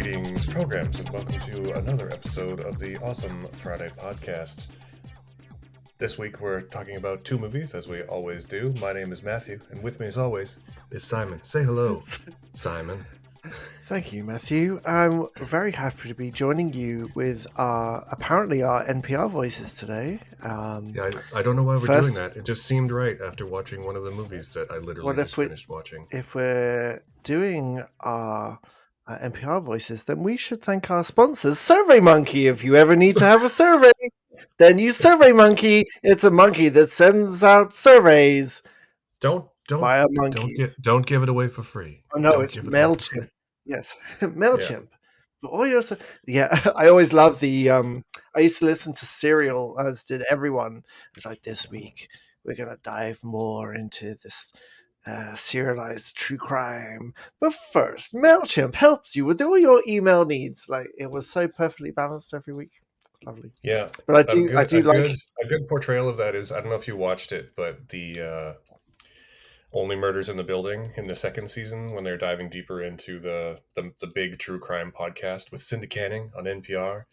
Greetings, programs, and welcome to another episode of the Awesome Friday podcast. This week we're talking about two movies, as we always do. My name is Matthew, and with me as always is Simon. Say hello, Simon. Thank you, Matthew. I'm very happy to be joining you with apparently our NPR voices today. I don't know why we're doing that. It just seemed right after watching one of the movies that I literally just finished watching. If we're doing our NPR voices, then we should thank our sponsors, SurveyMonkey. If you ever need to have a survey, then use SurveyMonkey. It's a monkey that sends out surveys. Don't give it away for free. Oh no, it's MailChimp. Yes, MailChimp. For all your I always love the. I used to listen to Serial, as did everyone. It's like, this week we're gonna dive more into this serialized true crime, but first, MailChimp helps you with all your email needs. Like, it was so perfectly balanced every week. It's lovely. Yeah, but I do like a good portrayal of that is, I don't know if you watched it, but the Only Murders in the Building in the second season, when they're diving deeper into the big true crime podcast with Cindy Canning on NPR,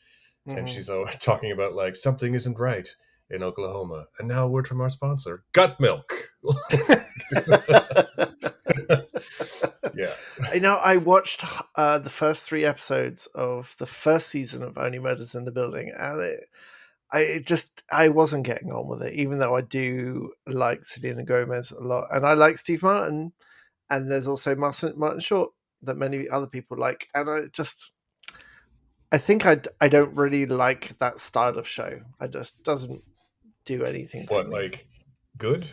and she's talking about, like, something isn't right in Oklahoma. And now a word from our sponsor, Gut Milk. Yeah. I watched the first 3 episodes of the first season of Only Murders in the Building, and I wasn't getting on with it, even though I do like Selena Gomez a lot, and I like Steve Martin, and there's also Martin Short that many other people like, and I think I don't really like that style of show. I just doesn't do anything for me. Like, good?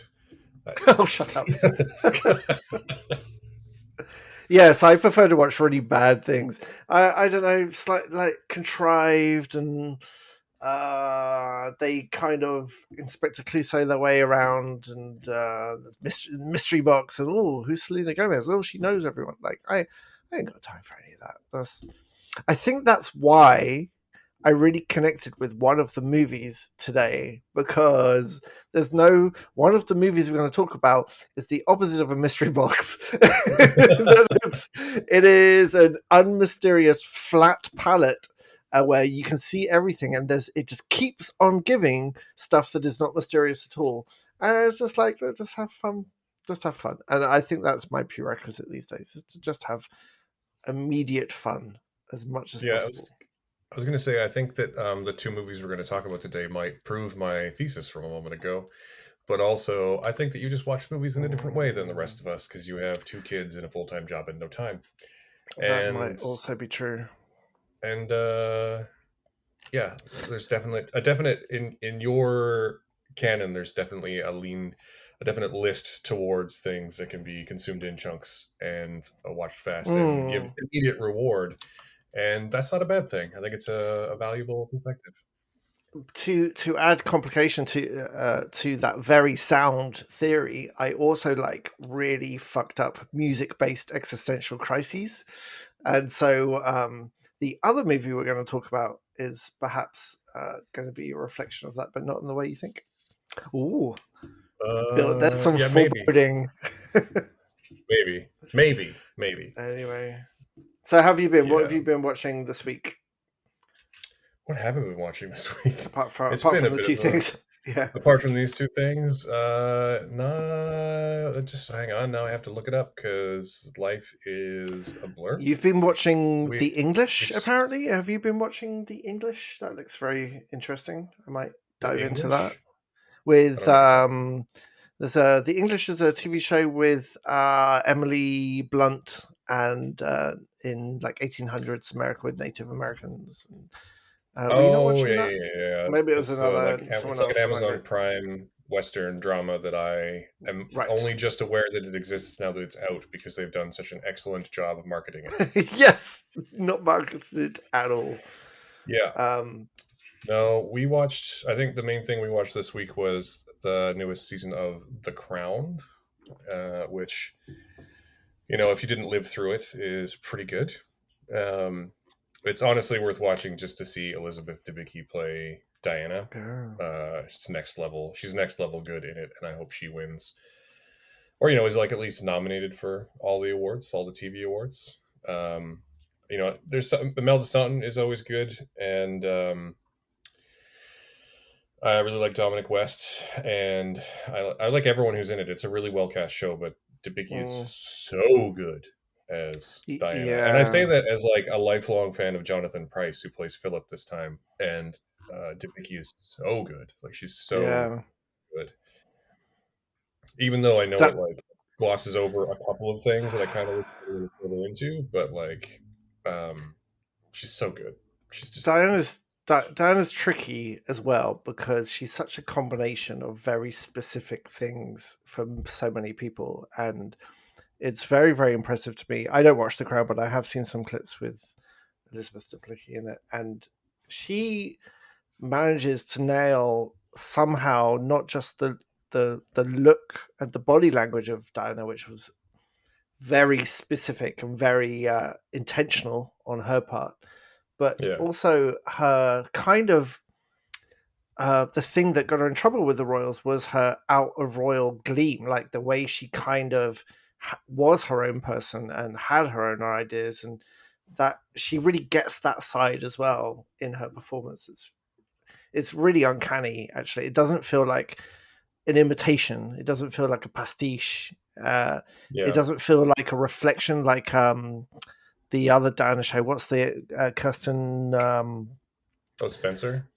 Oh, shut up. Yes, I prefer to watch really bad things. I don't know, slightly like contrived, and they kind of Inspector Clouseau their way around, and mystery box, and who's Selena Gomez? Oh, she knows everyone. Like, I ain't got time for any of that. I think that's why I really connected with one of the movies today, because one of the movies we're going to talk about is the opposite of a mystery box. It is an unmysterious flat palette where you can see everything, and it just keeps on giving stuff that is not mysterious at all. And it's just like, just have fun. And I think that's my prerequisite these days, is to just have immediate fun as much as possible. I was going to say, I think that the two movies we're going to talk about today might prove my thesis from a moment ago. But also, I think that you just watch movies in a different way than the rest of us, because you have 2 kids and a full-time job and no time. That might also be true. And there's definite in your canon. There's definitely a definite list towards things that can be consumed in chunks and watched fast and give immediate reward. And that's not a bad thing. I think it's a valuable perspective. To add complication to that very sound theory, I also like really fucked up music-based existential crises. And so the other movie we're going to talk about is perhaps going to be a reflection of that, but not in the way you think. Ooh. That's some foreboding. Maybe. Anyway. So have you been? Yeah. What have you been watching this week? What haven't we been watching this week? Apart from the 2 things. Yeah. Apart from these 2 things, just hang on. Now I have to look it up because life is a blur. You've been watching The English, apparently. Have you been watching The English? That looks very interesting. I might dive into that. With The English is a TV show with Emily Blunt, and in like 1800s America with Native Americans. Were you not watching that? Yeah. Maybe it was another. It's like an Amazon Prime Western drama that I am only just aware that it exists now that it's out, because they've done such an excellent job of marketing it. Yes, not marketed at all. Yeah. No, we watched. I think the main thing we watched this week was the newest season of The Crown, which, if you didn't live through it, is pretty good. It's honestly worth watching just to see Elizabeth Debicki play Diana. It's next level. She's next level good in it, and I hope she wins. Or, is like at least nominated for all the awards, all the TV awards. there's some, Imelda Staunton is always good, and I really like Dominic West, and I like everyone who's in it. It's a really well cast show, but Debicki is Mm. so good as Diana, and I say Yeah, that as like a lifelong fan of Jonathan Pryce, who plays Philip this time, and Debicki is so good. Like she's so yeah. good, even though I know it That like glosses over a couple of things that I kind of wish we were further into, but like, she's so good. She's just Diana's tricky as well because she's such a combination of very specific things from so many people, and it's very, very impressive to me. I don't watch The Crown, but I have seen some clips with Elizabeth Debicki in it, and she manages to nail somehow not just the look and the body language of Diana, which was very specific and very intentional on her part, but yeah, also her kind of the thing that got her in trouble with the royals was her out of royal gleam, like the way she kind of was her own person and had her own ideas, and that she really gets that side as well in her performance. It's really uncanny, actually. It doesn't feel like an imitation. It doesn't feel like a pastiche. It yeah. doesn't feel like a reflection, like the other Diana show. What's the Kirsten? Oh, Spencer.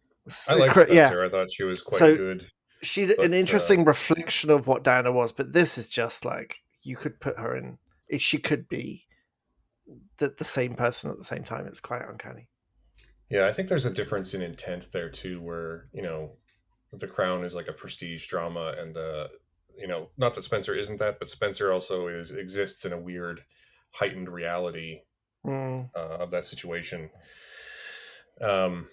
I liked Yeah. Spencer. I thought she was quite So good, she's an but interesting reflection of what Diana was, but this is just like you could put her in. She could be the same person at the same time. It's quite uncanny. yeah, I think there's a difference in intent there too, where The Crown is like a prestige drama, and not that Spencer isn't that, but Spencer also exists in a weird, heightened reality Mm, of that situation. Um,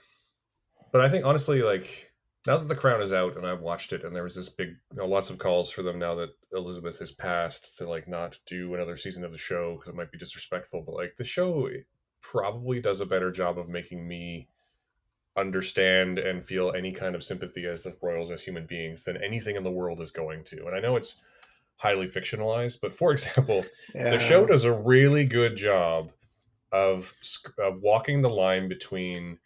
but I think honestly, like now that The Crown is out and I've watched it, and there was this big, lots of calls for them now that Elizabeth has passed to like not do another season of the show because it might be disrespectful. But like the show probably does a better job of making me understand and feel any kind of sympathy as the royals as human beings than anything in the world is going to. And I know it's highly fictionalized, but for example, the show yeah. does a really good job of walking the line between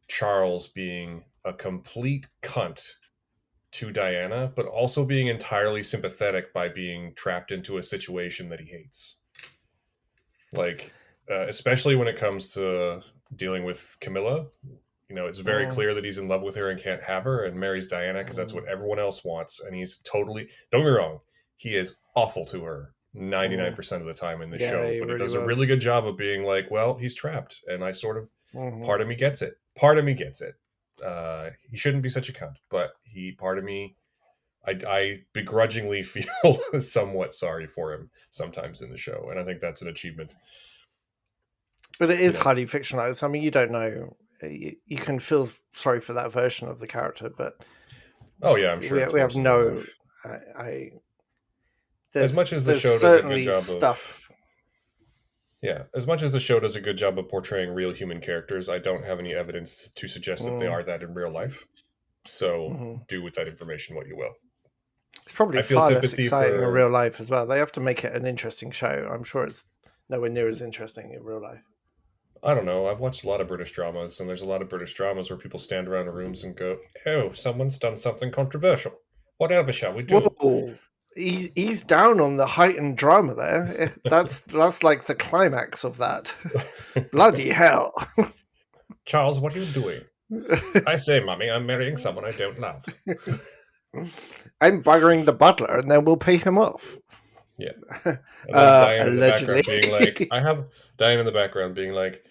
Charles being a complete cunt to Diana, but also being entirely sympathetic by being trapped into a situation that he hates. Like, especially when it comes to dealing with Camilla, it's very Mm, clear that he's in love with her and can't have her and marries Diana because that's mm, what everyone else wants. And he's totally, don't get me wrong, he is awful to her mm. 99% of the time in the Yeah, show, he but he really does a really was. good job of being like, well, he's trapped. And I sort of, Hmm. part of me gets it. Part of me gets it. He shouldn't be such a cunt, but part of me, I begrudgingly feel somewhat sorry for him sometimes in the show. And I think that's an achievement. But it You is know, highly fictionalized. I mean, you don't know. You can feel sorry for that version of the character, but oh yeah, I'm sure we it's we have worse in real no. life. I As there's much as the there's show does a good certainly job of stuff. Yeah, as much as the show does a good job of portraying real human characters, I don't have any evidence to suggest that they Mm, are that in real life. So mhm. do with that information what you will. It's probably I feel far less sympathy exciting in for. real life as well. They have to make it an interesting show. I'm sure it's nowhere near as interesting in real life. I don't know. I've watched a lot of British dramas, and there's a lot of British dramas where people stand around in rooms and go, "Oh, someone's done something controversial. Whatever shall we do?" Whoa, he's down on the heightened drama there. That's like the climax of that. Bloody hell! Charles, what are you doing? I say, Mummy, I'm marrying someone I don't love. I'm buggering the butler, and then we'll pay him off. Yeah. And then Diane in the Allegedly. background being like, I have Diane in the background being like,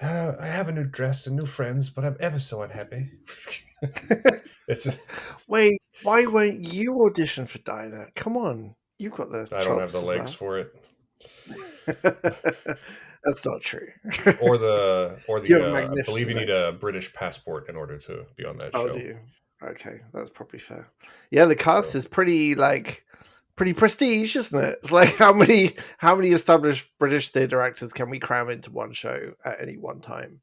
I have a new dress and new friends, but I'm ever so unhappy. It's Wait, why won't you audition for Dinah? Come on, you've got the I don't have chops the as legs well. for it, That's not true. or the You have I believe magnificent you need legs. a British passport in order to be on that Oh, do show. you? Okay, that's probably fair. Yeah, the cast So is pretty prestige, isn't it? It's like how many established British theatre actors can we cram into one show at any one time?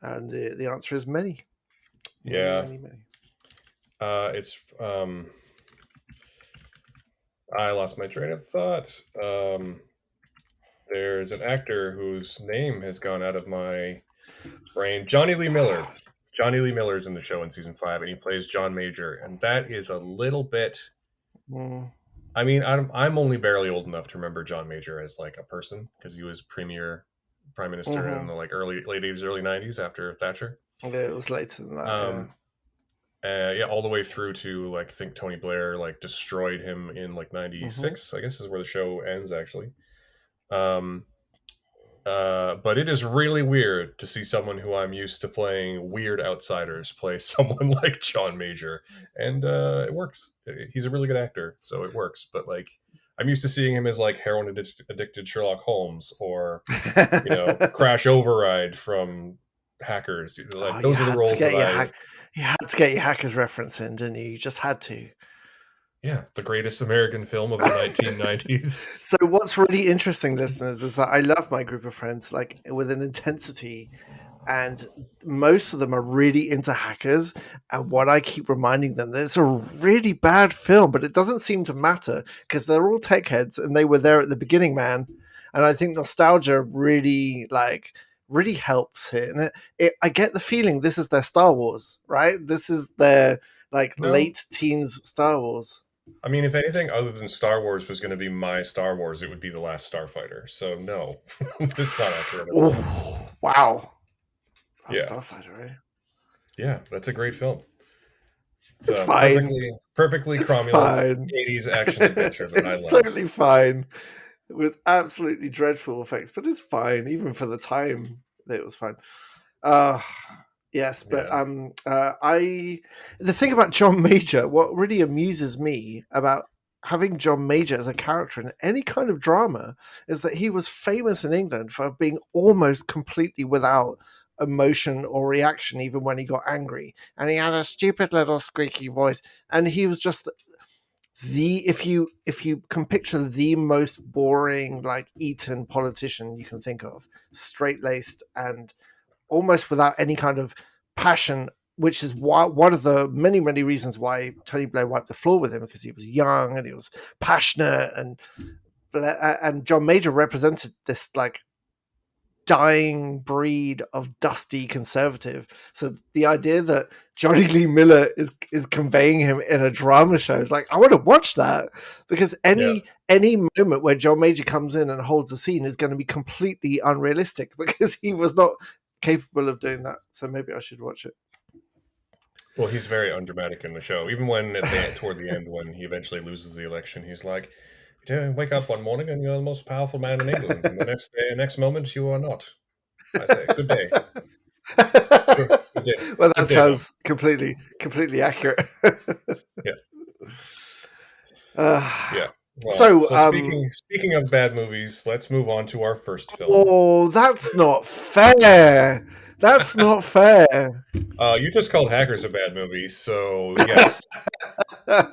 And the answer is many, many, yeah, many, many. it's I lost my train of thought. there's an actor whose name has gone out of my brain. Johnny Lee Miller. Johnny Lee Miller is in the show in season 5, and he plays John Major, and that is a little bit. Mm. I mean, I'm only barely old enough to remember John Major as like a person because he was premier prime minister in Mm-hmm. the like late 80s, early 90s after Thatcher. Yeah, it was later than that. Yeah. Um, yeah, all the way through to like I think Tony Blair like destroyed him in like Mm-hmm. '96. I guess is where the show ends actually. Um, but it is really weird to see someone who I'm used to playing weird outsiders play someone like John Major, and it works. He's a really good actor, so it works. But like, I'm used to seeing him as like heroin addicted Sherlock Holmes, or Crash Override from Hackers. Oh, Like those are the roles that I. you had to get your hackers reference in, didn't you? You just had to. Yeah, the greatest American film of the 1990s. So what's really interesting, listeners, is that I love my group of friends like with an intensity, and most of them are really into hackers. And what I keep reminding them that it's a really bad film, but it doesn't seem to matter because they're all tech heads and they were there at the beginning, man. And I think nostalgia really helps here. And I get the feeling this is their Star Wars, right? This is their like No, late teens Star Wars. I mean, if anything other than Star Wars was going to be my Star Wars, it would be The Last Starfighter. So no, it's not accurate at all. Oh, wow. That's Yeah, Starfighter, right? yeah, that's a great film. It's It's a fine. perfectly It's cromulent fine. 80s action adventure that I It's love. totally fine with absolutely dreadful effects, but it's fine even for the time that it was fine. Uh yes, but Yeah, I the thing about John Major, what really amuses me about having John Major as a character in any kind of drama is that he was famous in England for being almost completely without emotion or reaction even when he got angry, and he had a stupid little squeaky voice, and he was just the if you can picture the most boring like Eton politician you can think of, straight laced and almost without any kind of passion, which is why one of the many reasons why Tony Blair wiped the floor with him, because he was young and he was passionate, and John Major represented this like dying breed of dusty conservative. So the idea that Johnny Lee Miller is conveying him in a drama show is like, I want to watch that, because yeah. any moment where John Major comes in and holds a scene is going to be completely unrealistic because he was not capable of doing that. So maybe I should watch it. Well, he's very undramatic in the show. Even when toward the end, when he eventually loses the election, he's like, "You wake up one morning and you're the most powerful man in England, and the next moment you are not." I say, "Good day, good day, Well, that good day, Mom." sounds completely accurate. Yeah, uh, yeah. Well, so, so speaking of bad movies, let's move on to our first film. oh, that's not fair. That's not fair. You just called Hackers a bad movie, so yes.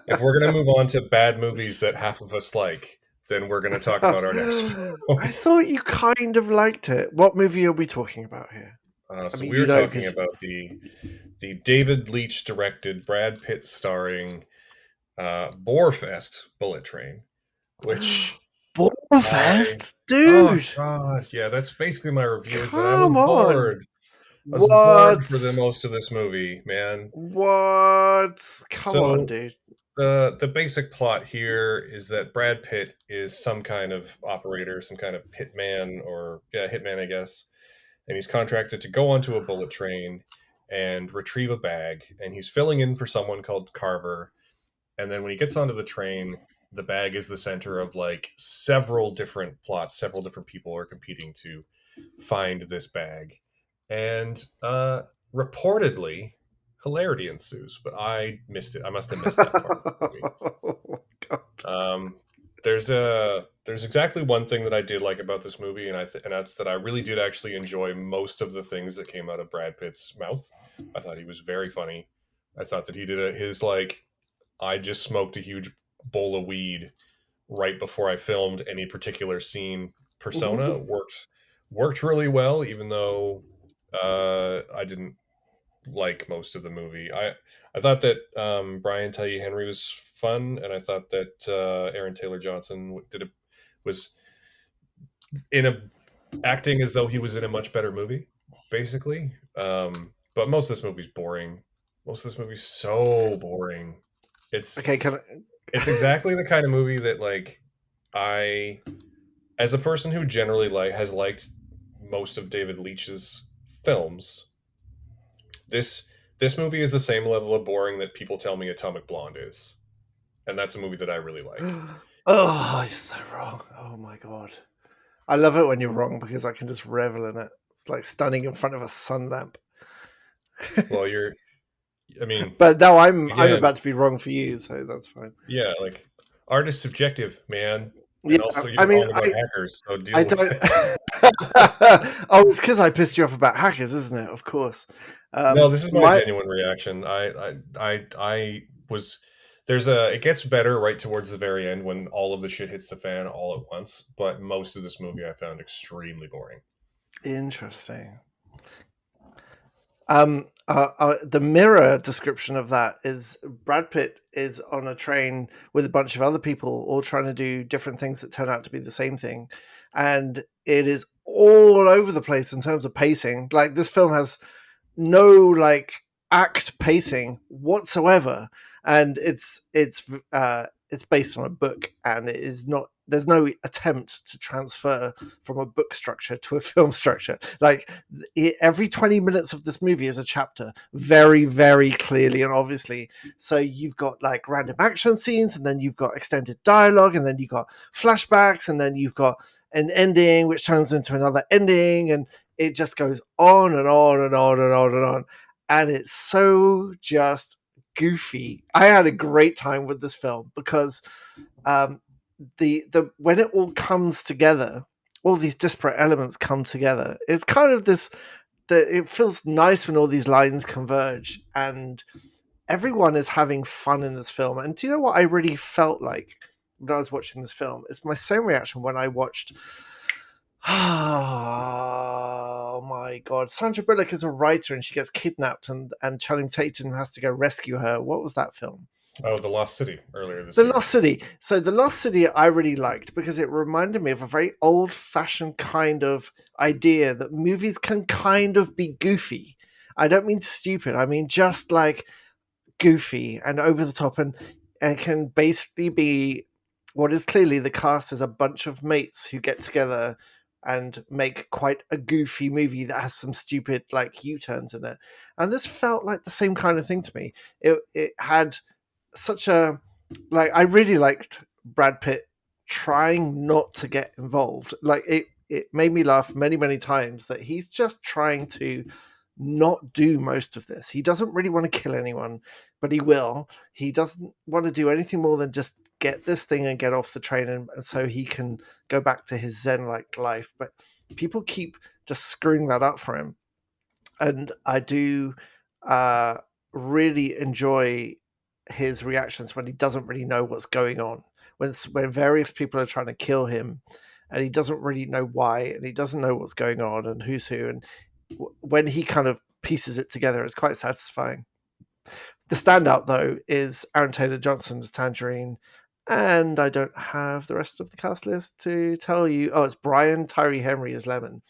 If we're gonna move on to bad movies that half of us like, then we're gonna talk about our next I film. thought you kind of liked it. What movie are we talking about here? I So mean, we were talking because about the David Leitch directed, Brad Pitt starring Borefest Bullet Train, which I Borefest, oh dude. god, yeah, that's basically my review. Is that I was Come on. bored. I was bored What? for the most of this movie, man. What? Come on, So dude. the basic plot here is that Brad Pitt is some kind of operator, some kind of hitman, or yeah, hitman, I guess, and he's contracted to go onto a bullet train and retrieve a bag, and he's filling in for someone called Carver. And then when he gets onto the train, the bag is the center of like several different plots. Several different people are competing to find this bag, and reportedly hilarity ensues, but I missed it. I must have missed that part of the movie. God. um, there's exactly one thing that I did like about this movie, and and that's that I really did actually enjoy most of the things that came out of Brad Pitt's mouth. I thought he was very funny. I thought that he did his like, I just smoked a huge bowl of weed right before I filmed any particular scene persona worked really well, even though I didn't like most of the movie. I thought that Brian Tyree Henry was fun, and I thought that Aaron Taylor Johnson was acting as though he was in a much better movie, basically. But most of this movie's boring. Most of this movie's so boring. It's Okay, it's exactly the kind of movie that like I, as a person who generally has liked most of David Leitch's films, this this movie is the same level of boring that people tell me Atomic Blonde is, and that's a movie that I really like. Oh, you're so wrong. Oh my god. I love it when you're wrong because I can just revel in it. It's like standing in front of a sun lamp. Well, I mean, But now I'm again, about to be wrung for you, so that's fine. yeah, like art is subjective, man, Yeah, and also you I don't mean, own about hackers, so I deal with don't. it. Oh, it's because I pissed you off about hackers, isn't it? Of course. No, this is my My genuine reaction. I was there's a it gets better right towards the very end when all of the shit hits the fan all at once, but most of this movie I found extremely boring. Interesting. The mirror description of that is Brad Pitt is on a train with a bunch of other people, all trying to do different things that turn out to be the same thing, and it is all over the place in terms of pacing. Like this film has no like act pacing whatsoever, and it's based on a book, and it is not. There's no attempt to transfer from a book structure to a film structure. Like every 20 minutes of this movie is a chapter, very, very clearly and obviously. So you've got like random action scenes, and then you've got extended dialogue, and then you've got flashbacks, and then you've got an ending which turns into another ending, and it just goes on and on and on and on and on. And it's so just goofy. I had a great time with this film because the when it all comes together, all these disparate elements come together. It's kind of this that it feels nice when all these lines converge and everyone is having fun in this film. And do you know what I really felt like when I was watching this film? It's my same reaction when I watched. Oh my god! Sandra Bullock is a writer and she gets kidnapped, and Channing Tatum has to go rescue her. What was that film? Oh, The Lost City earlier this The year. Lost City. So The Lost City I really liked because it reminded me of a very old-fashioned kind of idea that movies can kind of be goofy. I don't mean stupid. I mean just like goofy and over the top, and can basically be what is clearly the cast is a bunch of mates who get together and make quite a goofy movie that has some stupid like U-turns in it. And this felt like the same kind of thing to me. It had such a like I really liked Brad Pitt trying not to get involved. Like it made me laugh many, many times that he's just trying to not do most of this. He doesn't really want to kill anyone, but he will. He doesn't want to do anything more than just get this thing and get off the train, and so he can go back to his Zen like life. But people keep just screwing that up for him. And I do uh, really enjoy his reactions when he doesn't really know what's going on. When various people are trying to kill him, and he doesn't really know why, and he doesn't know what's going on and who's who, and when he kind of pieces it together, it's quite satisfying. The standout though is Aaron Taylor Johnson as Tangerine, and I don't have the rest of the cast list to tell you. Oh, it's Brian Tyree Henry as Lemon.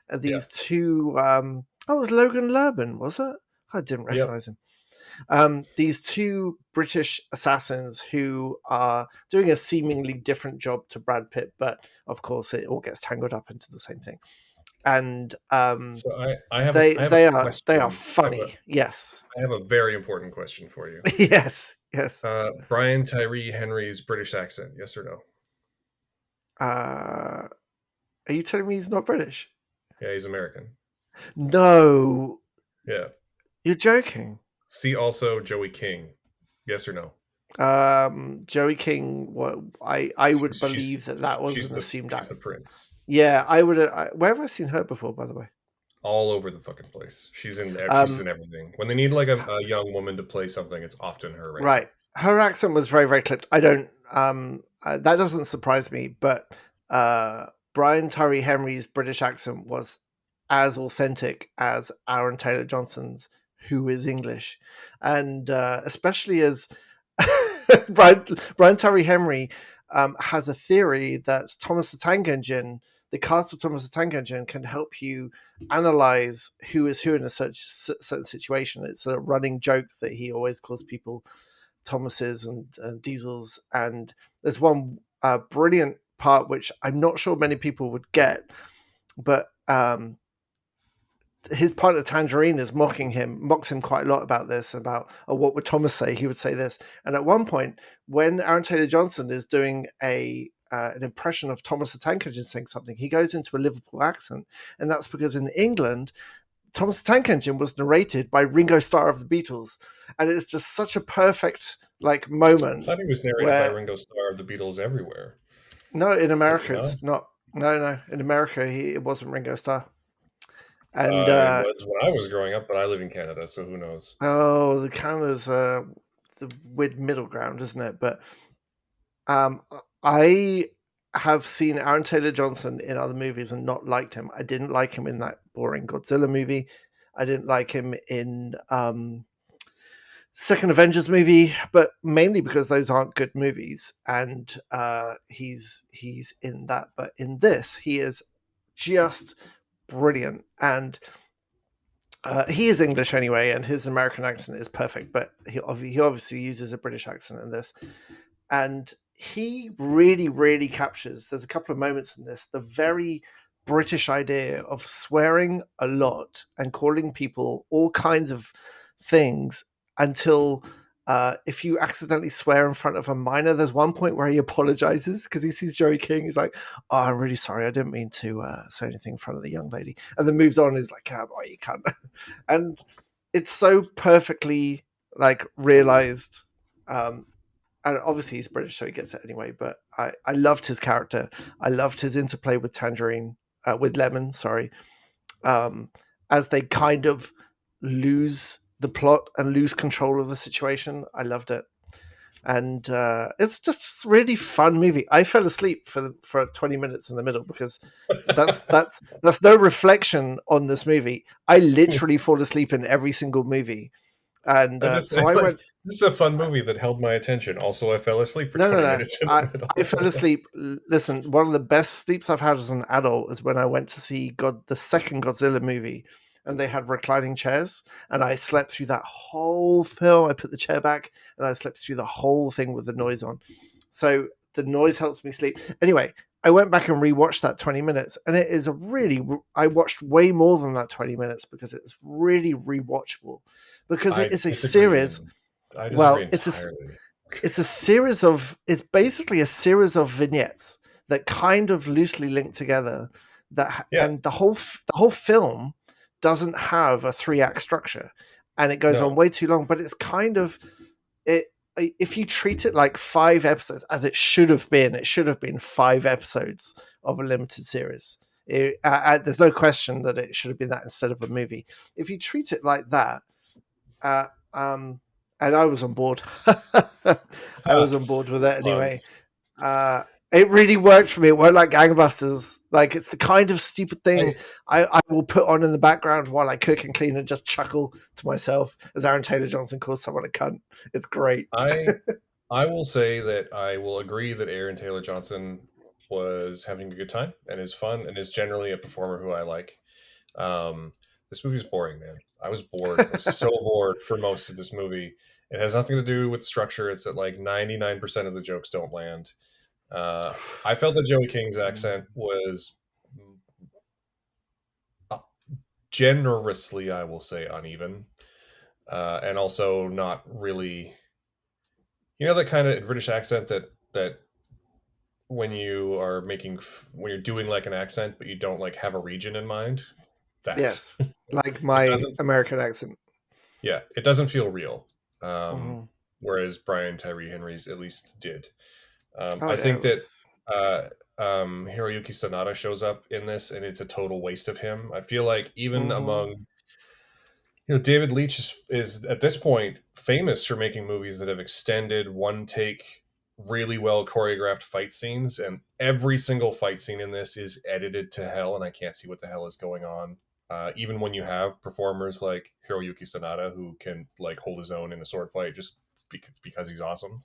And Yeah. these two, oh, it was Logan Lerman, was it? I didn't Yep. recognize him. These two British assassins who are doing a seemingly different job to Brad Pitt, but of course it all gets tangled up into the same thing. And So I have they I have a they are they are question. funny. Yes, I have a very important question for you. yes, yes. Brian Tyree Henry's British accent, yes or no? Are you telling me he's not British? Yeah, he's American. No, Yeah. you're joking. See also Joey King, yes or no? Joey King. What I would She's believe that was she's an the assumed she's act. the prince. Yeah, I would. Where have I seen her before? By the way. All over the fucking place. She's in Um, everything. When they need like a young woman to play something, it's often her right now. right. Her accent was very, very clipped. I don't. That doesn't surprise me. But Brian Tyree Henry's British accent was as authentic as Aaron Taylor Johnson's, who is English, and especially as Brian Tyree Henry has a theory that Thomas the Tank Engine, the cast of Thomas the Tank Engine can help you analyze who is who in a certain situation. It's a running joke that he always calls people Thomases and Diesels. And there's one brilliant part which I'm not sure many people would get, but his partner Tangerine is mocks him quite a lot about this, about what would Thomas say? He would say this. And at one point, when Aaron Taylor Johnson is doing an impression of Thomas the Tank Engine saying something, he goes into a Liverpool accent, and that's because in England, Thomas the Tank Engine was narrated by Ringo Starr of the Beatles, and it's just such a perfect I moment thought he was narrated by where Ringo Starr of the Beatles everywhere. no, in Was he America not? it's not. No, in America it wasn't Ringo Starr, and It was when I was growing up, but I live in Canada, so who knows? oh, the Canada's the weird middle ground, isn't it? But um, I have seen Aaron Taylor Johnson in other movies and not liked him. I didn't like him in that boring Godzilla movie. I didn't like him in second Avengers movie, but mainly because those aren't good movies, and he's in that. But in this, he is just brilliant, and he is English anyway, and his American accent is perfect. But he obviously uses a British accent in this, and he really captures. There's a couple of moments in this the very British idea of swearing a lot and calling people all kinds of things until if you accidentally swear in front of a minor, there's one point where he apologizes because he sees Joey King. He's like, "Oh, I'm really sorry. I didn't mean to say anything in front of the young lady," and then moves on. And is like, "Oh, boy, you can't." And it's so perfectly like realized. And obviously he's British, so he gets it anyway. But I loved his character. I loved his interplay with Tangerine, with Lemon. Sorry, um, as they kind of lose the plot and lose control of the situation. I loved it, and it's just a really fun movie. I fell asleep for 20 minutes in the middle because that's no reflection on this movie. I literally fall asleep in every single movie, and so I Like, went. this is a fun movie that held my attention. Also, I fell asleep for No, no, 20 no. minutes in I the middle. I fell asleep. Listen, one of the best sleeps I've had as an adult is when I went to see the second Godzilla movie, and they had reclining chairs, and I slept through that whole film. I put the chair back, and I slept through the whole thing with the noise on. So the noise helps me sleep. Anyway, I went back and rewatched that 20 minutes, and it is a really. I watched way more than that 20 minutes because it's really rewatchable, because it I is a disagree, series. and I disagree Well, entirely. it's basically a series of vignettes that kind of loosely link together, Yeah, and the whole film doesn't have a 3-act structure, and it goes on no, way too long, but it's kind of it. If you treat it like 5 episodes, as it should have been 5 episodes of a limited series. There's no question that it should have been that instead of a movie. If you treat it like that, uh, um, and I was on board. I was on board with it anyway. puns. Uh, it really worked for me. It worked like gangbusters. Like, it's the kind of stupid thing I, I will put on in the background while I cook and clean and just chuckle to myself as Aaron Taylor Johnson calls someone a cunt. It's great. I, I will say that I will agree that Aaron Taylor Johnson was having a good time and is fun and is generally a performer who I like. Um, this movie's boring, man. I was bored. I was so bored for most of this movie. It has nothing to do with structure. It's that like 99% of the jokes don't land. I felt that Joey King's accent was uh, generously, I will say, uneven, and also not really. You know that kind of British accent that when you are when you're doing like an accent, but you don't like have a region in mind. That Yes, like it my doesn't. American accent. Yeah, it doesn't feel real. Um, Mhm. Whereas Brian Tyree Henry's at least did. Oh I yeah, think it that was. uh, Hiroyuki Sanada shows up in this, and it's a total waste of him. I feel like even Hmm. among David Leitch is at this point famous for making movies that have extended one take, really well choreographed fight scenes, and every single fight scene in this is edited to hell, and I can't see what the hell is going on. Even when you have performers like Hiroyuki Sanada who can like hold his own in a sword fight just because he's awesome.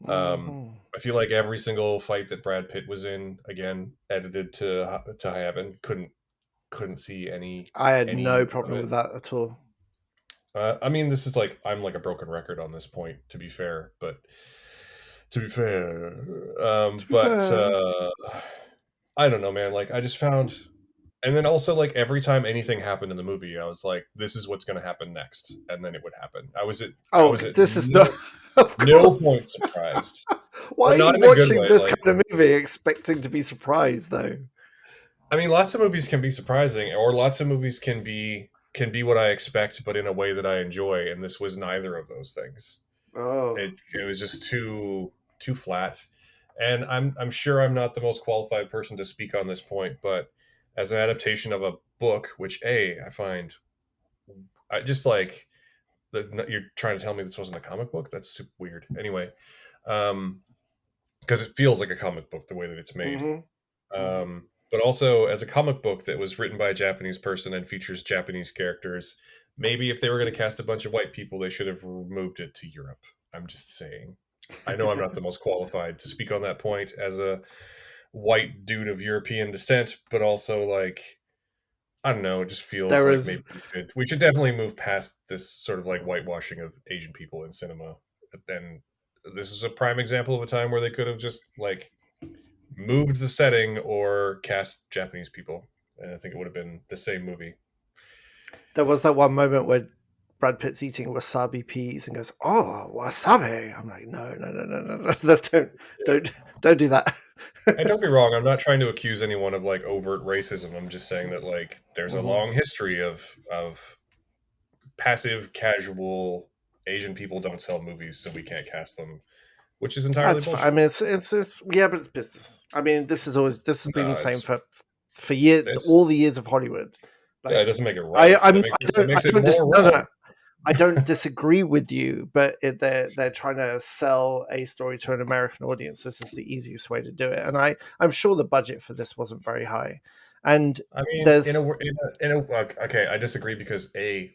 Mhm. I feel like every single fight that Brad Pitt was in, again, edited to heaven. Couldn't see I had any no of problem it. with that at all. I mean, this is like I'm like a broken record on this point, to be fair. But to be fair, To be but fair. I don't know, man. Like I just found, and then also like every time anything happened in the movie, I was like, this is what's going to happen next, and then it would happen. I Oh, was at this is not. Of no point course. surprised, Why but are you not in a good watching way. this Like kind of movie expecting to be surprised, though? I mean, lots of movies can be surprising, or lots of movies can be what I expect, but in a way that I enjoy. And this was neither of those things. Oh, It was just too flat. And I'm sure I'm not the most qualified person to speak on this point, but as an adaptation of a book, which I find I just like you're trying to tell me this wasn't a comic book. That's super weird. Anyway, um, because it feels like a comic book the way that it's made. hmm hmm But also as a comic book that was written by a Japanese person and features Japanese characters, maybe if they were going to cast a bunch of white people, they should have moved it to Europe. I'm just saying. I know I'm not the most qualified to speak on that point as a white dude of European descent, but also like I don't know, it just feels there like is maybe we should definitely move past this sort of like whitewashing of Asian people in cinema. And this is a prime example of a time where they could have just like moved the setting or cast Japanese people. And I think it would have been the same movie. there was that one moment where Brad Pitt's eating wasabi peas and goes, "Oh, wasabi!" I'm like, no, no, no, no, no, no. Yeah. Don't, don't do that. And don't be wrong, I'm not trying to accuse anyone of like overt racism. I'm just saying that like there's a hmm long history of passive, casual Asian people don't sell movies, so we can't cast them, which is entirely That's fine. I bullshit. mean, it's yeah, but it's business. I mean, this has been No, the same for years, it's all the years of Hollywood. yeah, it Like, doesn't make it right. I'm, That I makes it don't more no, no, no. wrong. I don't disagree with you, but they're trying to sell a story to an American audience. This is the easiest way to do it, and I'm sure the budget for this wasn't very high. And I mean, there's okay, I disagree because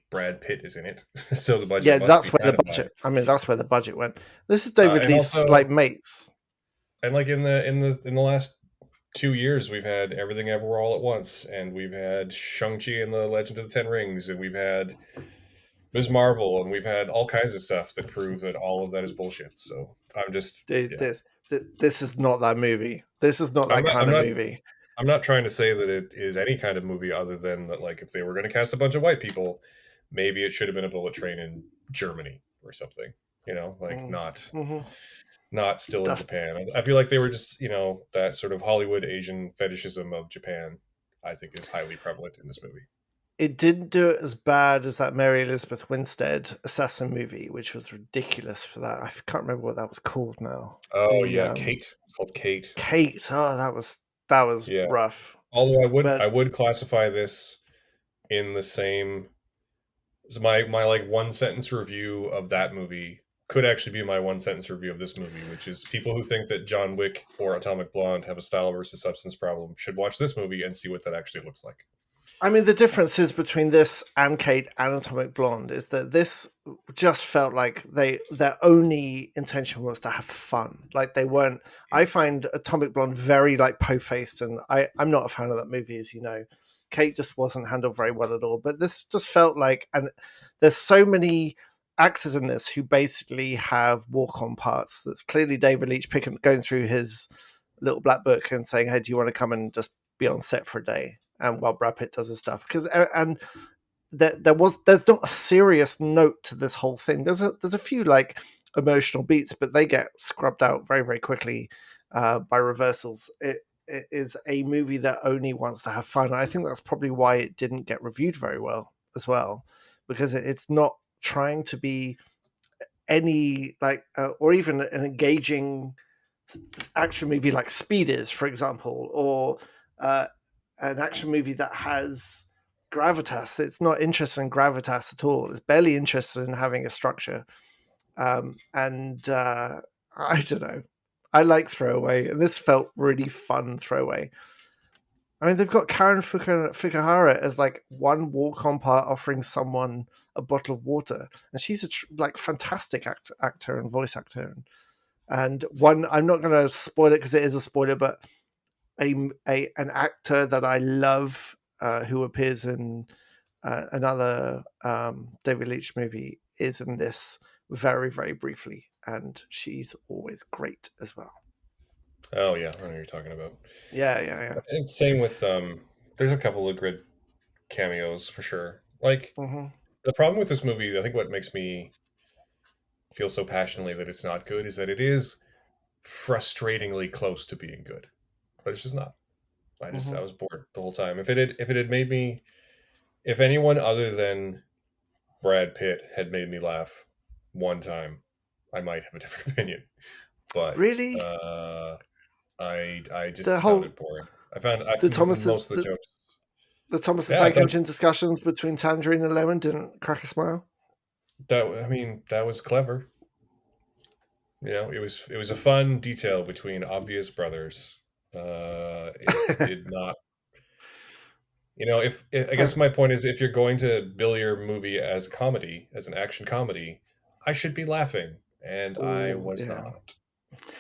Brad Pitt is in it, so the budget yeah, must that's be where the kind of high. budget. I mean, that's where the budget went. This is David And Leith's also, like mates. and like in the last 2 years, we've had Everything Everywhere All at Once, and we've had Shang-Chi and the Legend of the Ten Rings, and we've had Ms. Marvel, and we've had all kinds of stuff that prove that all of that is bullshit. So I'm just yeah, This, this is not that movie. This is not I'm that not kind I'm of not movie. I'm not trying to say that it is any kind of movie other than that like if they were going to cast a bunch of white people, maybe it should have been a Bullet Train in Germany or something. Like Mm-hmm. not still in That's Japan. I feel like they were just, that sort of Hollywood Asian fetishism of Japan, I think is highly prevalent in this movie. It didn't do it as bad as that Mary Elizabeth Winstead assassin movie, which was ridiculous for that. I can't remember what that was called now. Oh The yeah, Cate. It's called Cate. Kate. Oh, that was Yeah. rough. Although I But would classify this in the same so my like one sentence review of that movie could actually be my one sentence review of this movie, which is people who think that John Wick or Atomic Blonde have a style versus substance problem should watch this movie and see what that actually looks like. I mean, the differences between this and Kate and Atomic Blonde is that this just felt like their only intention was to have fun. Like they weren't. I find Atomic Blonde very like po-faced, and I'm not a fan of that movie, as you know. Kate just wasn't handled very well at all. But this just felt like, and there's so many actors in this who basically have walk-on parts. That's clearly David Leitch going through his little black book and saying, "Hey, do you want to come and just be on set for a day?" And while Brad Pitt does his stuff, because and there's not a serious note to this whole thing. There's a few like emotional beats, but they get scrubbed out very very quickly by reversals. It is a movie that only wants to have fun. And I think that's probably why it didn't get reviewed very well as well, because it's not trying to be any like or even an engaging action movie like Speed is, for example, or uh, an action movie that has gravitas. It's not interested in gravitas at all. It's barely interested in having a structure. And I don't know. I like Throwaway, and this felt really fun Throwaway. I mean, they've got Karen Fukuhara as like one walk-on part offering someone a bottle of water, and she's a like fantastic actor and voice actor. And one, I'm not going to spoil it because it is a spoiler, but an actor that I love who appears in another David Leitch movie is in this very, very briefly, and she's always great as well. Oh yeah, I know what you're talking about. Yeah. And same with there's a couple of good cameos for sure. Like Mm-hmm. the problem with this movie, I think what makes me feel so passionately that it's not good is that it is frustratingly close to being good, but it's just not. Mm-hmm. I was bored the whole time. If it had made me, if anyone other than Brad Pitt had made me laugh one time, I might have a different opinion. But Really, I the just found whole it boring. I the Thomas most of the jokes. the Thomas the Yeah, I Tank thought Engine discussions between Tangerine and Lemon didn't crack a smile. that I mean that was clever. It was a fun detail between obvious brothers. It did not. If I guess Fair. my point is, if you're going to bill your movie as comedy, as an action comedy, I should be laughing, and I Oh was yeah. not.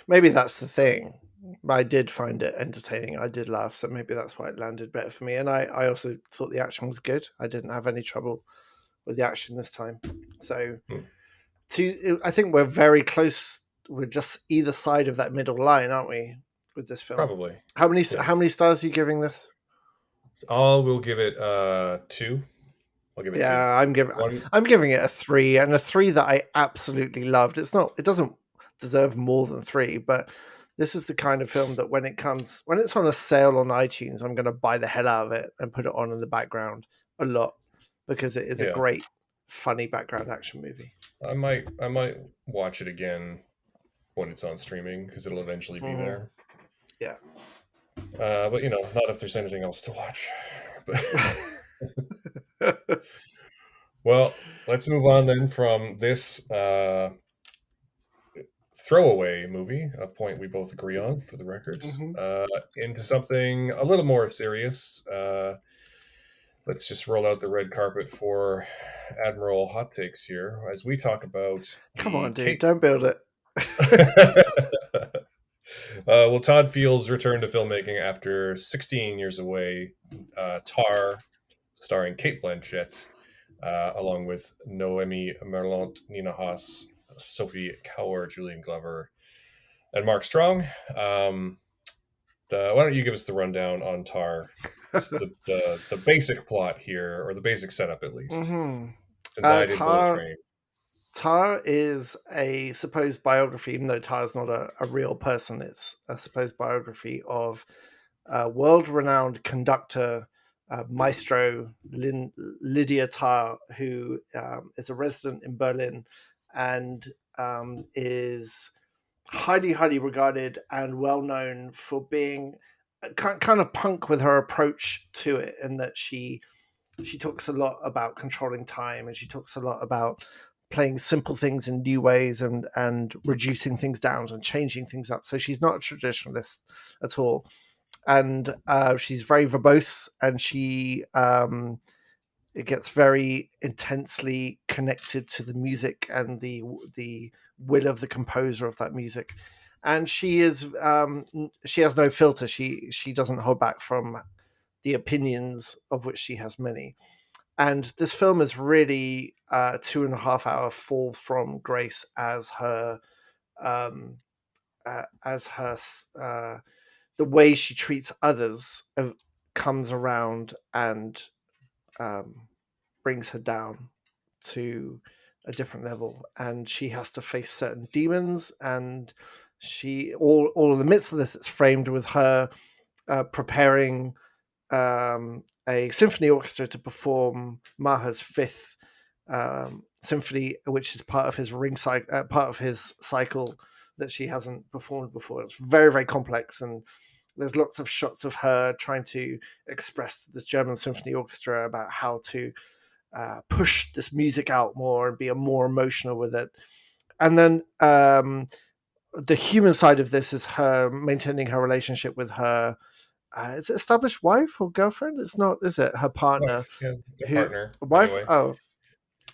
Maybe that's the thing. I did find it entertaining. I did laugh, so maybe that's why it landed better for me. And I also thought the action was good. I didn't have any trouble with the action this time. So Hmm, I think we're very close. We're just either side of that middle line, aren't we, with this film? probably, yeah. How many stars are you giving this? We'll give it two. I'll give it two. Yeah, One, I'm giving it a 3, and a 3 that I absolutely loved. It doesn't deserve more than 3, but this is the kind of film that when it's on a sale on iTunes, I'm going to buy the hell out of it and put it on in the background a lot because it is a yeah. great, funny background action movie. I might watch it again when it's on streaming because it'll eventually be Mhm. there. Yeah. But not if there's anything else to watch. But well, let's move on then from this throwaway movie, a point we both agree on for the record, Mhm. into something a little more serious. Let's just roll out the red carpet for Admiral Hot Takes here as we talk about Come on, the dude, Kate. don't build it. Well, Todd Field's return to filmmaking after 16 years away. Tar, starring Cate Blanchett, along with Noemi Merlant, Nina Haas, Sophie Kauer, Julian Glover, and Mark Strong. Why don't you give us the rundown on Tar? Just the basic plot here, or the basic setup at least, hmm since I did Bullet Tar Train. Tar is a supposed biography, even though Tar's not a real person. It's a supposed biography of a world-renowned conductor, maestro Lydia Tar, who is a resident in Berlin and is highly, highly regarded and well known for being kind of punk with her approach to it, in that she talks a lot about controlling time, and she talks a lot about playing simple things in new ways, and reducing things down and changing things up. So she's not a traditionalist at all, and she's very verbose, and she it gets very intensely connected to the music and the will of the composer of that music. And she has no filter. She doesn't hold back from the opinions, of which she has many. And this film is really 2.5 hour fall from grace um, as her the way she treats others comes around and um, brings her down to a different level, and she has to face certain demons. And she all in the midst of this, it's framed with her preparing a symphony orchestra to perform Maher's fifth symphony, which is part of his part of his cycle that she hasn't performed before. It's very, very complex, and there's lots of shots of her trying to express to this German symphony orchestra about how to push this music out more and be more emotional with it. And then the human side of this is her maintaining her relationship with her is it established wife or girlfriend? It's not, is it? Her partner, Wife, yeah, the who partner wife? anyway. Oh,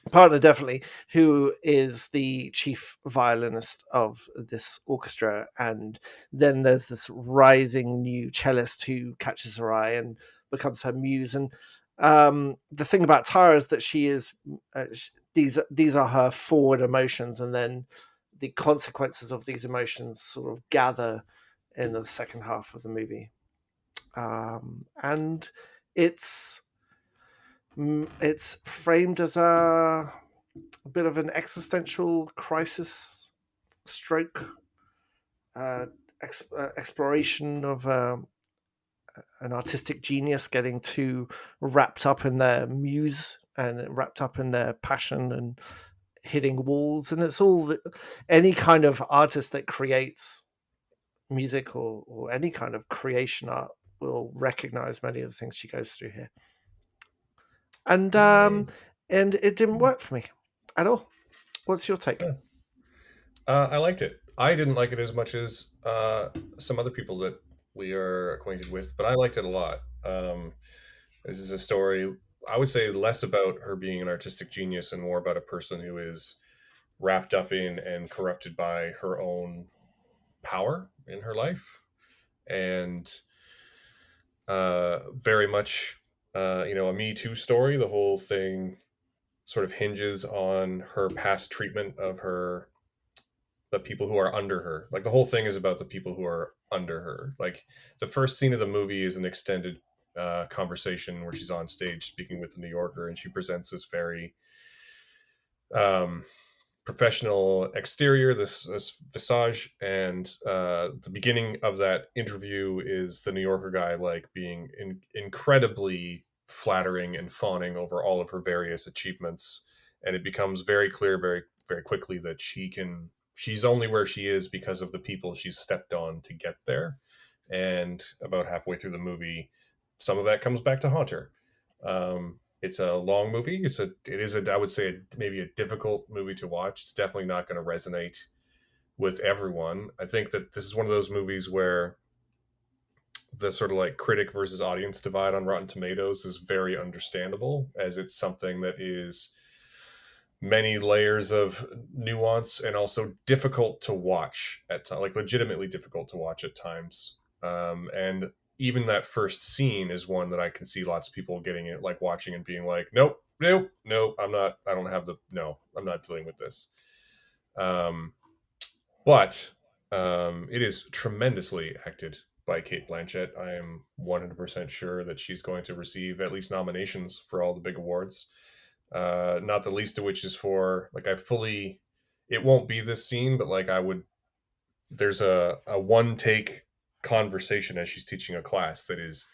partner, definitely, who is the chief violinist of this orchestra, and then there's this rising new cellist who catches her eye and becomes her muse. And the thing about Tara is that she is these are her forward emotions, and then the consequences of these emotions sort of gather in the second half of the movie. And it's it's framed as a bit of an existential crisis stroke uh, exploration of an artistic genius getting too wrapped up in their muse and wrapped up in their passion and hitting walls. And it's all any kind of artist that creates music or any kind of creation art will recognize many of the things she goes through here. And it didn't work for me at all. What's your take? Yeah. I liked it. I didn't like it as much as some other people that we are acquainted with, but I liked it a lot. This is a story, I would say, less about her being an artistic genius and more about a person who is wrapped up in and corrupted by her own power in her life. And very much, a Me Too story. The whole thing sort of hinges on her past treatment of the people who are under her. Like the whole thing is about the people who are under her. Like the first scene of the movie is an extended conversation where she's on stage speaking with the New Yorker, and she presents this very um, professional exterior, this visage, and the beginning of that interview is the New Yorker guy like being incredibly flattering and fawning over all of her various achievements, and it becomes very clear very very quickly that she's only where she is because of the people she's stepped on to get there. And about halfway through the movie, some of that comes back to haunt her. It's a long movie. I would say maybe a difficult movie to watch. It's definitely not going to resonate with everyone. I think that this is one of those movies where the sort of like critic versus audience divide on Rotten Tomatoes is very understandable, as it's something that is many layers of nuance and also difficult to watch at times, like legitimately difficult to watch at times. And even that first scene is one that I can see lots of people getting it, like watching and being like, nope, nope, nope, I don't have no, I'm not dealing with this. Um, but it is tremendously acted by Cate Blanchett. I am 100% sure that she's going to receive at least nominations for all the big awards. Not the least of which is for like it won't be this scene, but like there's a one take conversation as she's teaching a class that is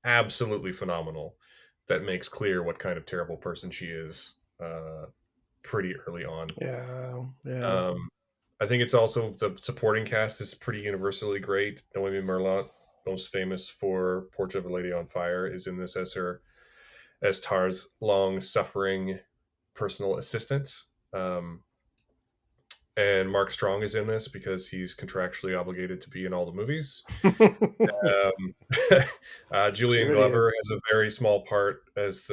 absolutely phenomenal, that makes clear what kind of terrible person she is pretty early on. Yeah, yeah. Um, I think it's also the supporting cast is pretty universally great. Noemi Merlant, most famous for Portrait of a Lady on Fire, is in this as Tar's long suffering personal assistant. And Mark Strong is in this because he's contractually obligated to be in all the movies. Um, He Julian really Glover is. has a very small part as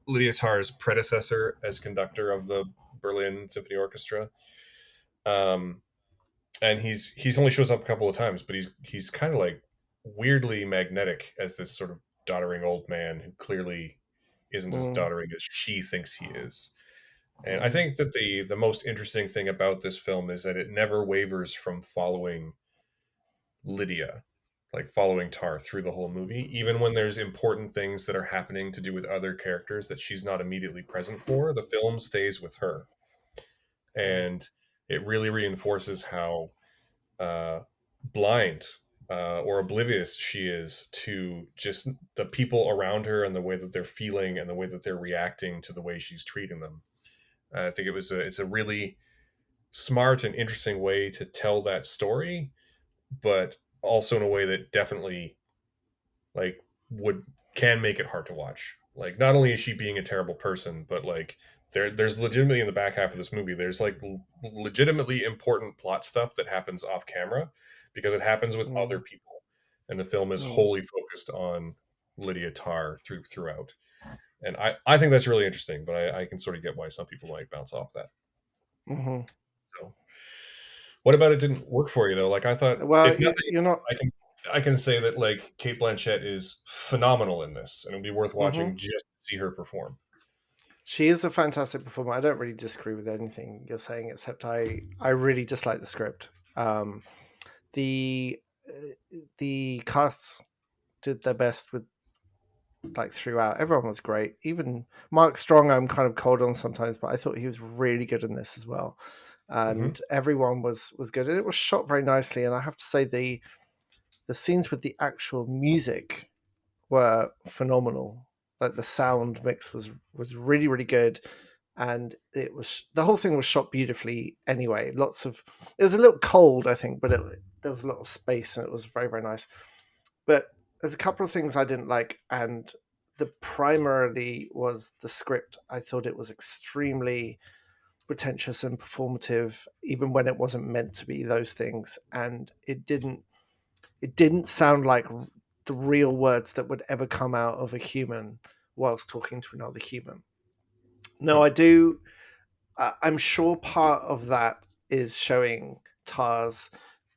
Lydia Tarr's predecessor as conductor of the Berlin Symphony Orchestra. Um, and he's only shows up a couple of times, but he's kind of like weirdly magnetic as this sort of doddering old man who clearly isn't as Mm, doddering as she thinks he is. And I mm, think that the most interesting thing about this film is that it never wavers from following Lydia, like following Tar through the whole movie, even when there's important things that are happening to do with other characters that she's not immediately present for. The film stays with her, mm, and it really reinforces how uh, blind or oblivious she is to just the people around her and the way that they're feeling and the way that they're reacting to the way she's treating them. I think it's a really smart and interesting way to tell that story, but also in a way that definitely like would can make it hard to watch. Like not only is she being a terrible person, but like there's legitimately in the back half of this movie there's like legitimately important plot stuff that happens off camera because it happens with other mm, people, and the film is mm, wholly focused on Lydia Tarr throughout. And I think that's really interesting, but I can sort of get why some people might bounce off that. Hmm. So, what about it didn't work for you though? Like I thought, Well, if nothing, you're not. I can say that like Cate Blanchett is phenomenal in this, and it'd be worth Hmm. watching just to see her perform. She is a fantastic performer. I don't really disagree with anything you're saying, except I really dislike the script. The the cast did their best with like throughout. Everyone was great. Even Mark Strong, I'm kind of cold on sometimes, but I thought he was really good in this as well. Hmm. And everyone was good, and it was shot very nicely. And I have to say the scenes with the actual music were phenomenal. Like the sound mix was really really good, and it was the whole thing was shot beautifully. Anyway, lots of it was a little cold, I think, but there was a lot of space, and it was very very nice. But there's a couple of things I didn't like, and the primarily was the script. I thought it was extremely pretentious and performative, even when it wasn't meant to be those things, and it didn't sound like the real words that would ever come out of a human whilst talking to another human. No, Hmm. I do. I'm sure part of that is showing Tar's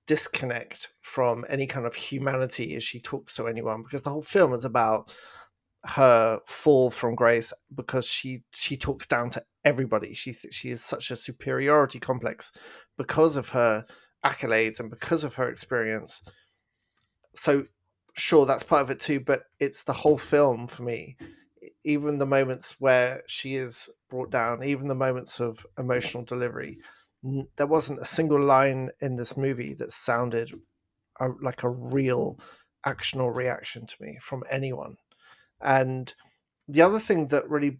disconnect from any kind of humanity as she talks to anyone, because the whole film is about her fall from grace because she talks down to everybody. She is such a superiority complex because of her accolades and because of her experience. So sure, that's part of it too, but it's the whole film for me. Even the moments where she is brought down, even the moments of emotional delivery, there wasn't a single line in this movie that sounded like a real action or reaction to me from anyone. And the other thing that really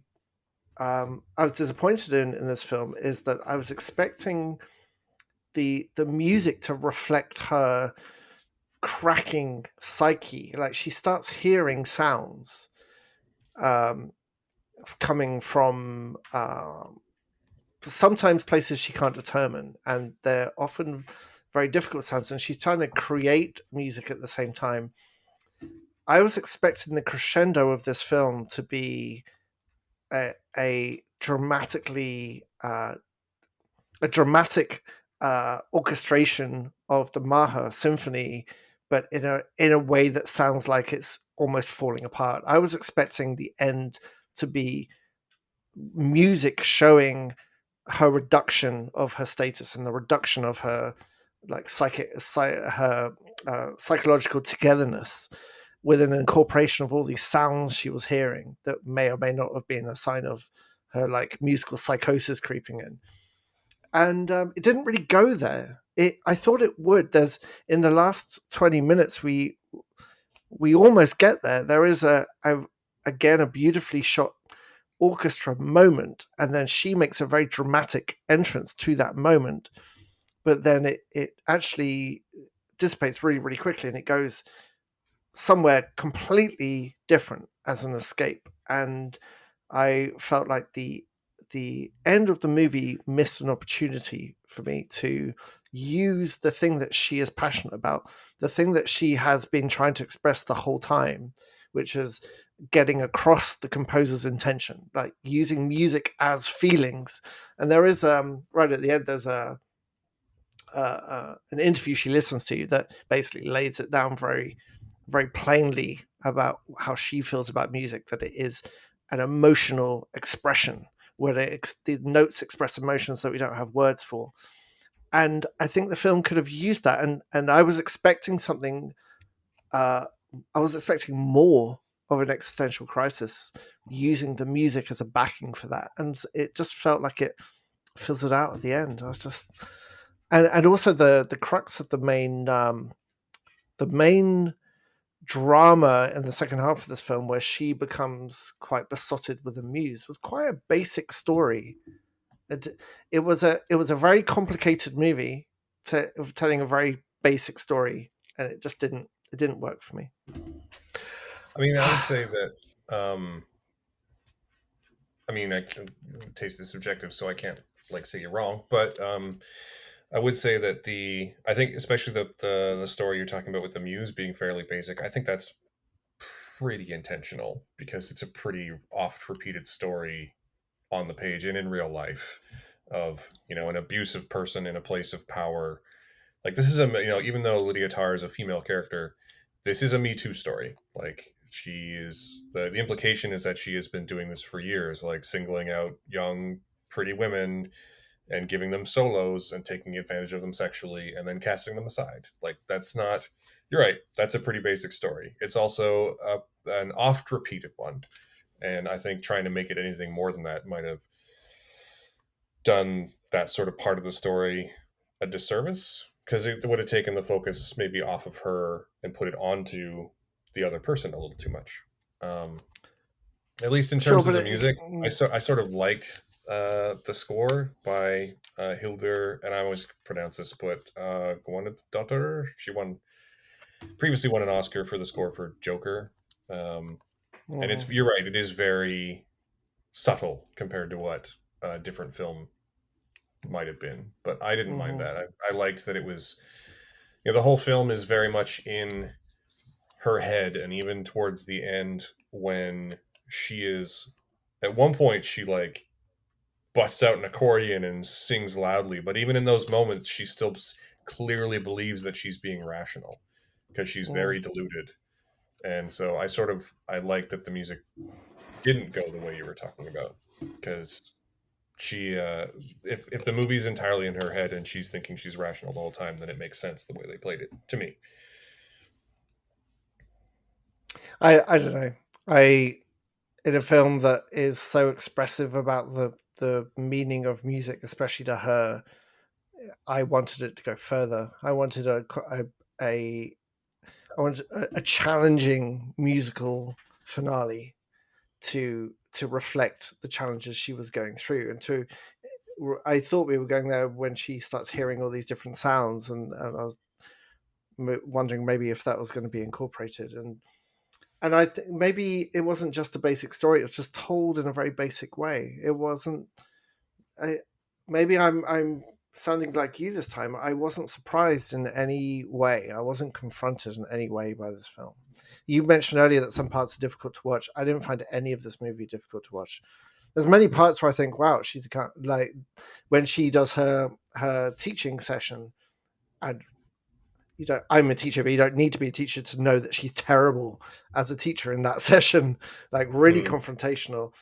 I was disappointed in this film is that I was expecting the music to reflect her cracking psyche. Like she starts hearing sounds um, coming from sometimes places she can't determine, and they're often very difficult sounds. And she's trying to create music at the same time. I was expecting the crescendo of this film to be a dramatically a dramatic orchestration of the Maha symphony, but in a way that sounds like it's almost falling apart. I was expecting the end to be music showing her reduction of her status and the reduction of her like her psychological togetherness, with an incorporation of all these sounds she was hearing that may or may not have been a sign of her like musical psychosis creeping in. And it didn't really go there. I thought it would. There's in the last 20 minutes we almost get there. There is a again a beautifully shot orchestra moment, and then she makes a very dramatic entrance to that moment, but then it actually dissipates really really quickly, and it goes somewhere completely different as an escape. And I felt like the end of the movie missed an opportunity for me to use the thing that she is passionate about, the thing that she has been trying to express the whole time, which is getting across the composer's intention, like using music as feelings. And there is right at the end there's an interview she listens to that basically lays it down very very plainly about how she feels about music, that it is an emotional expression where the notes express emotions that we don't have words for. And I think the film could have used that, and I was expecting something uh, I was expecting more of an existential crisis using the music as a backing for that, and it just felt like it fizzled out at the end. I was just and also the crux of the main drama in the second half of this film, where she becomes quite besotted with a muse, was quite a basic story. It was a very complicated movie of telling a very basic story, and it didn't work for me. I mean, I would say that. I mean, I can taste is subjective, so I can't like say you're wrong, but I would say that I think especially the story you're talking about with the muse being fairly basic. I think that's pretty intentional because it's a pretty oft repeated story on the page and in real life of, an abusive person in a place of power. Like, this is even though Lydia Tarr is a female character, this is a Me Too story. Like, she is the implication is that she has been doing this for years, like singling out young pretty women and giving them solos and taking advantage of them sexually and then casting them aside. Like, that's not, you're right, that's a pretty basic story. It's also an oft repeated one, and I think trying to make it anything more than that might have done that sort of part of the story a disservice, because it would have taken the focus maybe off of her and put it onto the other person a little too much. At least in Sure, terms of but the music, I sort of liked the score by Hildur, and I always pronounce this, but Guðnadóttir. She previously won an Oscar for the score for Joker, and you're right, it is very subtle compared to what a different film might have been, but I didn't mind that. I liked that it was, the whole film is very much in her head, and even towards the end when she is, at one point she like busts out an accordion and sings loudly, but even in those moments she still clearly believes that she's being rational because she's very deluded. And so I like that the music didn't go the way you were talking about, because she if the movie's entirely in her head and she's thinking she's rational the whole time, then it makes sense the way they played it to me. I don't know. In a film that is so expressive about the meaning of music, especially to her, I wanted it to go further. I wanted a a challenging musical finale to reflect the challenges she was going through, and to I thought we were going there when she starts hearing all these different sounds, and I was wondering maybe if that was going to be incorporated, and I think maybe it wasn't just a basic story; it was just told in a very basic way. It wasn't. I, maybe I'm sounding like you this time. I wasn't surprised in any way. I wasn't confronted in any way by this film. You mentioned earlier that some parts are difficult to watch. I didn't find any of this movie difficult to watch. There's many parts where I think, wow, she's a kind, like when she does her teaching session, and I'm a teacher, but you don't need to be a teacher to know that she's terrible as a teacher in that session, like really confrontational.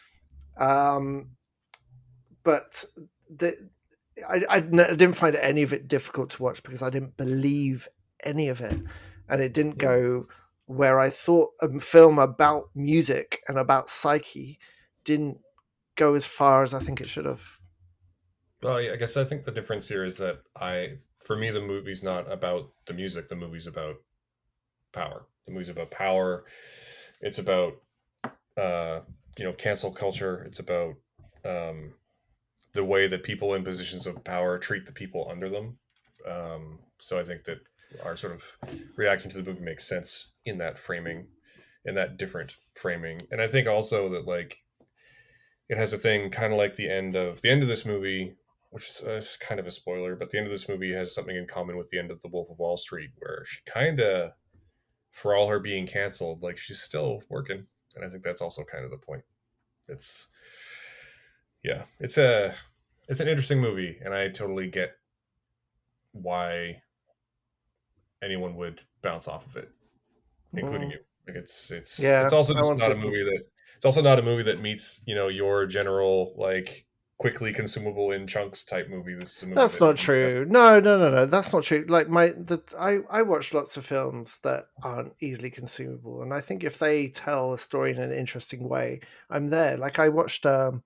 But I didn't find any of it difficult to watch because I didn't believe any of it, and it didn't go where I thought a film about music and about psyche didn't go as far as I think it should have. Well, yeah, I guess I think the difference here is that for me, the movie's not about the music. The movie's about power. The movie's about power. It's about cancel culture. It's about the way that people in positions of power treat the people under them. So I think that our sort of reaction to the movie makes sense in that framing, in that different framing. And I think also that, like, it has a thing kind of like the end of this movie, which is kind of a spoiler, but the end of this movie has something in common with the end of The Wolf of Wall Street, where she kind of, for all her being canceled, like, she's still working. And I think that's also kind of the point. It's, yeah, it's an interesting movie, and I totally get why anyone would bounce off of it, including you. Like, it's Yeah, also I just not a wanted. movie that it's also not a movie that meets, your general, like, quickly consumable in chunks type movie. This is a movie That's that not you just, true. No. That's not true. Like I watch lots of films that aren't easily consumable, and I think if they tell a story in an interesting way, I'm there. Like I watched what's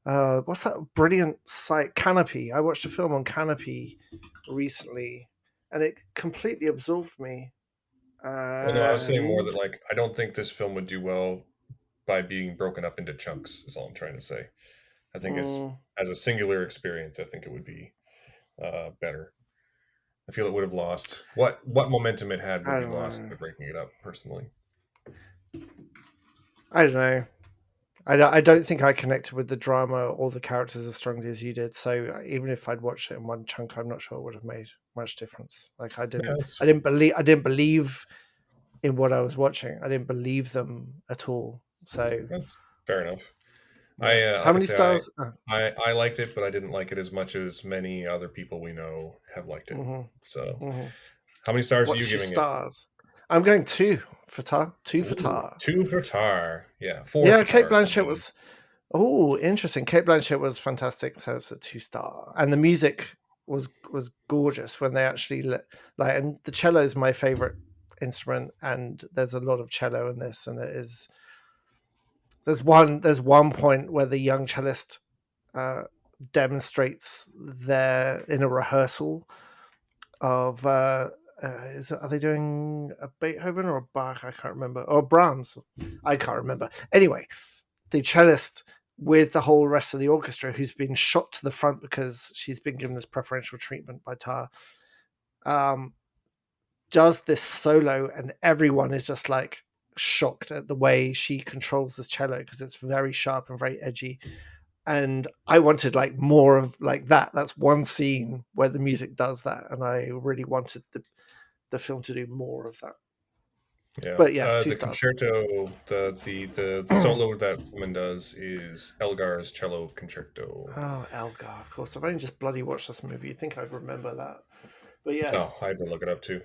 that brilliant site Canopy? I watched a film on Canopy recently, and it completely absorbed me. well, no, I was saying more And that, like, I don't think this film would do well by being broken up into chunks, is all I'm trying to say. I think as a singular experience, I think it would be better. I feel it would have lost what momentum it had would I be don't lost know. by breaking it up. Personally, I don't know. I don't think I connected with the drama or the characters as strongly as you did. So even if I'd watched it in one chunk, I'm not sure it would have made much difference. Like yeah, that's I didn't believe in what I was watching. I didn't believe them at all. So That's fair enough. yeah, how Like I many say, stars? I liked it, but I didn't like it as much as many other people we know have liked it. Hmm. So, Hmm. how many stars are you What's your giving it? stars? I'm going two for Tar. Two for Ooh, Tar. 2 for Tar. Yeah, 4 Yeah, for Kate Tar for Blanchett me. was. Oh, interesting. Kate Blanchett was fantastic, so it's a 2 star. And the music was gorgeous when they actually like. And the cello is my favorite instrument, and there's a lot of cello in this, and it is. There's one point where the young cellist uh, demonstrates their in a rehearsal of are they doing a Beethoven or a Bach? I can't remember. Or Brahms. I can't remember. Anyway, the cellist with the whole rest of the orchestra, who's been shot to the front because she's been given this preferential treatment by Tar, um, does this solo, and everyone is just like shocked at the way she controls this cello because it's very sharp and very edgy. And I wanted like more of like that. That's one scene where the music does that, and I really wanted the film to do more of that. Yeah, But yes, two the stars. concerto, the solo that woman does is Elgar's cello concerto. Oh, Elgar, of course. I've only just bloody watched this movie. You'd think I'd remember that. But Oh, I yes. had to look it up too.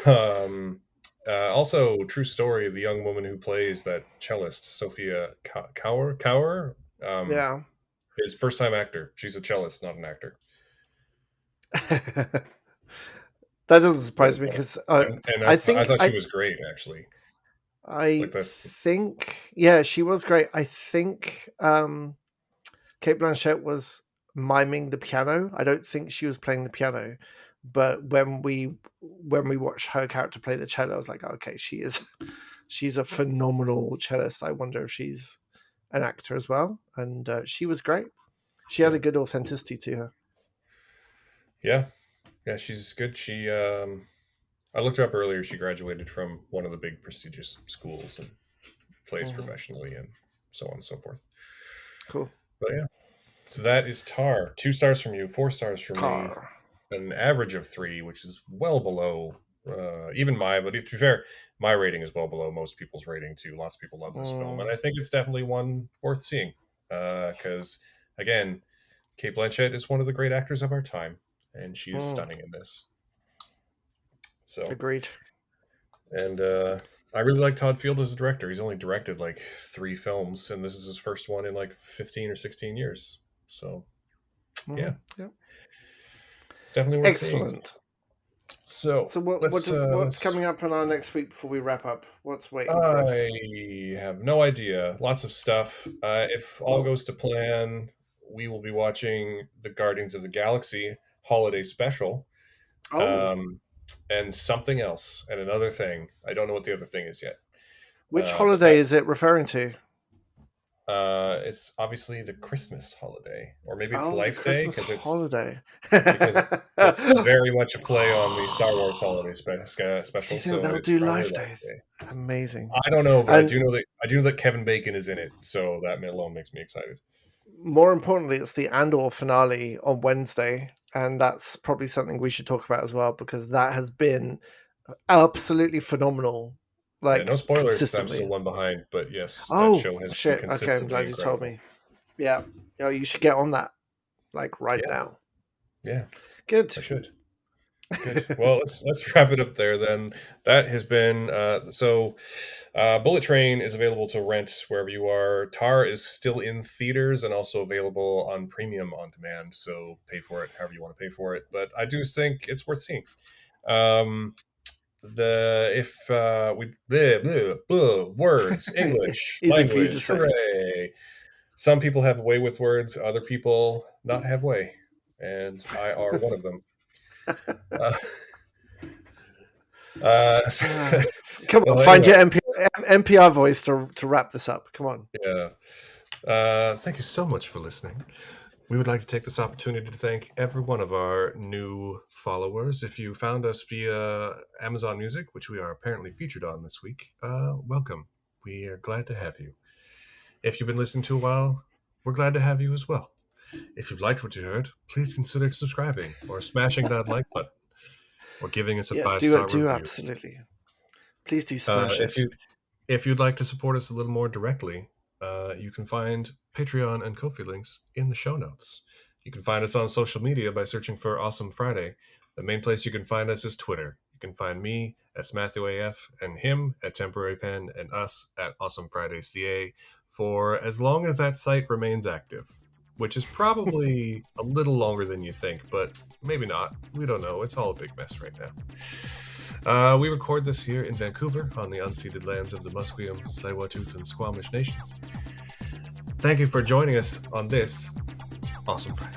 um, Also, true story: the young woman who plays that cellist, Sophia Cower, Yeah. is first time actor. She's a cellist, not an actor. That doesn't Really surprise me funny. because And I I think thought she I was great, actually. I Like that's think yeah, she was great. I think Kate Blanchett was miming the piano. I don't think she was playing the piano, but when we watched her character play the cello, I was like, okay, she's a phenomenal cellist. I wonder if she's an actor as well, and she was great. She had yeah, a good authenticity to her. yeah, yeah. She's good. I looked her up earlier. She graduated from one of the big prestigious schools and plays Hmm. professionally and so on and so forth. Cool. But yeah, so that is Tar. 2 stars from you, 4 stars from me, Tar. an average of 3, which is well below even my. But to be fair, my rating is well below most people's rating too. Lots of people love this film, and Mm, I think it's definitely one worth seeing. Because again, Kate Blanchett is one of the great actors of our time, and she is mm, stunning in this. So, agreed. and I really like Todd Field as a director. He's only directed like 3 films, and this is his first one in like 15 or 16 years. So, Hmm. yeah, Yeah. definitely worth seeing. Excellent. So So what's let's. coming up in our next week before we wrap up? What's waiting for us? I have no idea. Lots of stuff. If all Oh, goes to plan, we will be watching the Guardians of the Galaxy holiday special, oh, um, and something else, and another thing. I don't know what the other thing is yet, which but holiday is that's it referring to? it's obviously the Christmas holiday, or maybe it's Oh, the Life Day Christmas holiday. because it's very much a play on the Star Wars holiday Do you special. think So they'll it's do probably Life Life Day? Day. Amazing. I don't know, but And I do know that Kevin Bacon is in it, so that alone makes me excited. more importantly, it's the Andor finale on Wednesday, and that's probably something we should talk about as well because that has been absolutely phenomenal, Yeah, no like spoilers because I'm still consistently. one behind, but yes, that Oh show has been shit! Okay, I'm consistently glad you told incredible. me. Yeah, yeah, you should get on that like right Yeah, now. yeah, Good. I should. Good. Well, let's wrap it up there then. That has been Bullet Train is available to rent wherever you are. Tar is still in theaters and also available on premium on demand. So pay for it however you want to pay for it. But I do think it's worth seeing. Um, the if we words English Easy for you to language, say. hooray! Some people have way with words, other people not have way, and I are one of them. Uh, uh, Ah, come on, well, find anyway, your NPR voice to wrap this up. Come on. yeah. Thank you so much for listening. We would like to take this opportunity to thank every one of our new followers. If you found us via Amazon Music, which we are apparently featured on this week, welcome. We are glad to have you. If you've been listening to a while, we're glad to have you as well. If you've liked what you heard, please consider subscribing or smashing that like button or giving us a Yes, 5 star do review. absolutely. Please do smash it. If you'd like to support us a little more directly, you can find Patreon and Ko-fi links in the show notes. You can find us on social media by searching for Awesome Friday. The main place you can find us is Twitter. You can find me at SmatthewAF and him at Temporary Pen and us at Awesome Friday CA for as long as that site remains active, which is probably a little longer than you think, but maybe not. We don't know. It's all a big mess right now. We record this here in Vancouver on the unceded lands of the Musqueam, Tsleil-Waututh, and Squamish nations. Thank you for joining us on this Awesome Friday.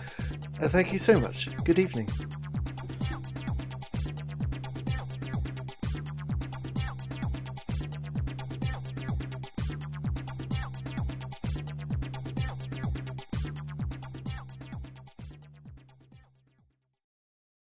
Thank you so much. Good evening.